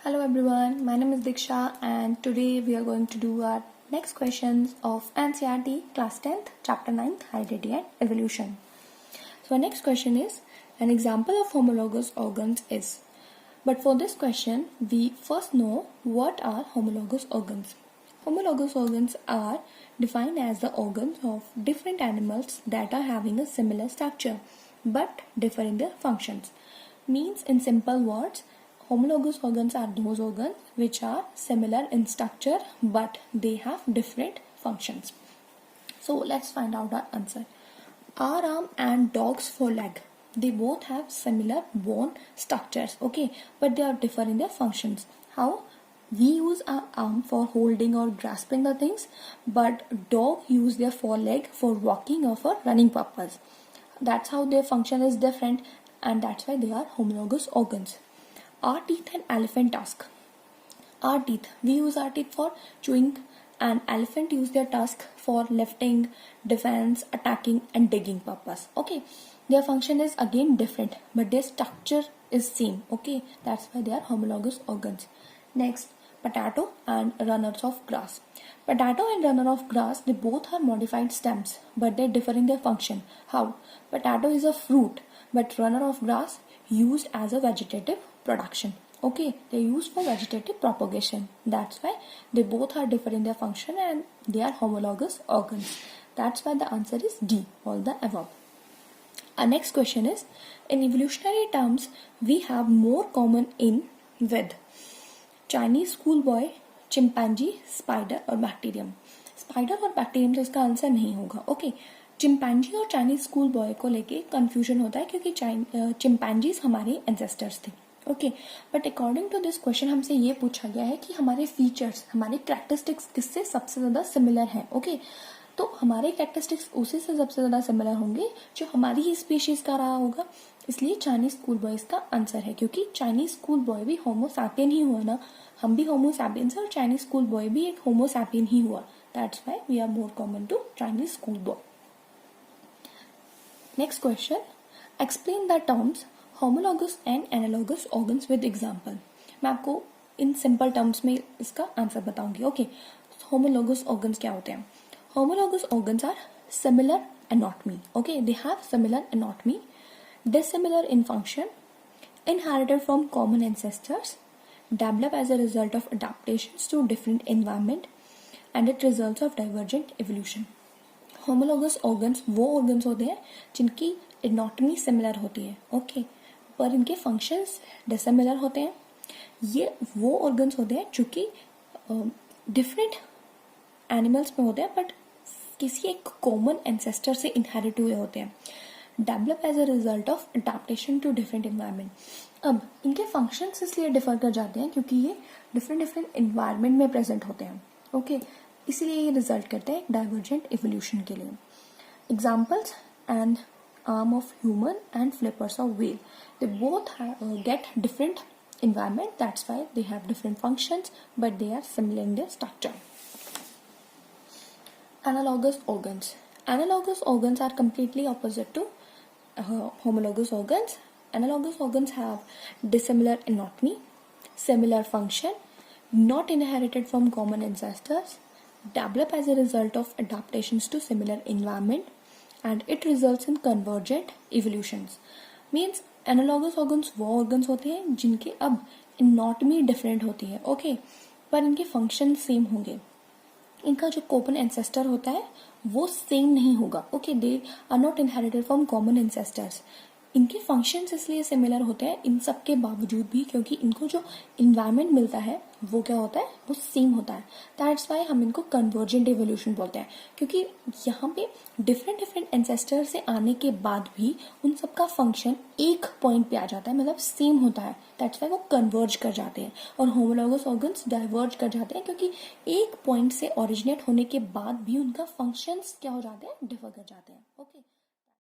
Hello everyone, my name is Diksha and today we are going to do our next questions of NCERT class 10th chapter 9th hybridity and evolution. So our next question is an example of homologous organs is. But for this question we first know what are homologous organs. Homologous organs are defined as the organs of different animals that are having a similar structure but differ in their functions. Means in simple words, homologous organs are those organs which are similar in structure but they have different functions. So let's find out our answer. Our arm and dog's foreleg, they both have similar bone structures, okay, but they are different in their functions. How? We use our arm for holding or grasping the things, but dog use their foreleg for walking or for running purpose. That's how their function is different and that's why they are homologous organs. Our teeth and elephant tusk. Our teeth, we use our teeth for chewing and elephant use their tusk for lifting, defense, attacking and digging purpose. Okay, their function is again different but their structure is same. Okay, that's why they are homologous organs. Next, potato and runners of grass. Potato and runner of grass, they both are modified stems but they differ in their function. How? Potato is a fruit but runner of grass used as a vegetative production. Okay, they used for vegetative propagation. That's why they both are different in their function and they are homologous organs. That's why the answer is D, all the above. Our next question is, in evolutionary terms, we have more common in with Chinese schoolboy, chimpanzee, spider और bacterium. Spider और bacterium तो इसका answer नहीं होगा. Okay, chimpanzee और Chinese school boy को लेके confusion होता है क्योंकि चिंपैंजीज हमारे एंसेस्टर्स थे. Okay, but according to this question हमसे ये पूछा गया है कि हमारे फीचर्स, हमारे कैरेक्टरिस्टिक्स किससे सबसे ज्यादा सिमिलर हैं. ओके, तो हमारे कैरेक्टरिस्टिक्स उसी से सबसे ज्यादा सिमिलर होंगे जो हमारी ही स्पीशीज का रहा होगा. इसलिए चाइनीज स्कूल बॉय इसका आंसर है क्योंकि चाइनीज स्कूल बॉय भी होमो सैपियन ही हुआ ना. हम भी होमो सैपियंस और चाइनीज स्कूल बॉय भी एक होमो सैपियन ही हुआ. That's why we are more common to Chinese school boy. Next question, explain the terms homologous and analogous organs with example. मैं आपको इन सिंपल टर्म्स में इसका answer बताऊंगी. ओके, होमोलॉगस ऑर्गन्स क्या होते हैं? Homologous organs are similar anatomy. Okay, they have similar anatomy, dissimilar in function, inherited from common ancestors, develop as a result of adaptations to different environment, and it results of divergent evolution. Homologous organs वो organs होते हैं जिनकी anatomy similar होती है. Okay, पर इनके functions dissimilar होते हैं. ये वो organs होते हैं जो कि different एनिमल्स में होते हैं बट किसी एक कॉमन एंसेस्टर से इनहेरिट हुए होते हैं. Develop as a result of adaptation to different environment. अब इनके फंक्शंस इसलिए डिफर कर जाते हैं क्योंकि ये डिफरेंट डिफरेंट एनवायरनमेंट में प्रेजेंट होते हैं. ओके, इसीलिए ये रिजल्ट करते हैं डाइवर्जेंट इवोल्यूशन के लिए. Examples, and arm of human and flippers of whale, they both get different environment. That's why they have different functions but they are similar in their structure. Analogous organs. Analogous organs are completely opposite to homologous organs. Analogous organs have dissimilar anatomy, similar function, not inherited from common ancestors, develop as a result of adaptations to similar environment, and it results in convergent evolutions. Means analogous organs वो organs होते हैं जिनके अब anatomy different होती है. Okay, पर इनके function same होंगे. इनका जो कॉमन एंसेस्टर होता है वो सेम नहीं होगा. Okay, they are not inherited from common ancestors. इनके फंक्शंस इसलिए सिमिलर होते हैं इन सब के बावजूद भी क्योंकि इनको जो इन्वायरमेंट मिलता है वो क्या होता है, वो सेम होता है. दैट्स वाई हम इनको कन्वर्जेंट एवोल्यूशन बोलते हैं क्योंकि यहाँ पे डिफरेंट डिफरेंट एंसेस्टर से आने के बाद भी उन सब का फंक्शन एक पॉइंट पे आ जाता है, मतलब सेम होता है. दैट्स वाई वो कन्वर्ज कर जाते हैं और होमोलॉगस ऑर्गन्स डाइवर्ज कर जाते हैं क्योंकि एक पॉइंट से ओरिजिनेट होने के बाद भी उनका फंक्शंस क्या हो जाते हैं, डिफर कर जाते हैं. ओके.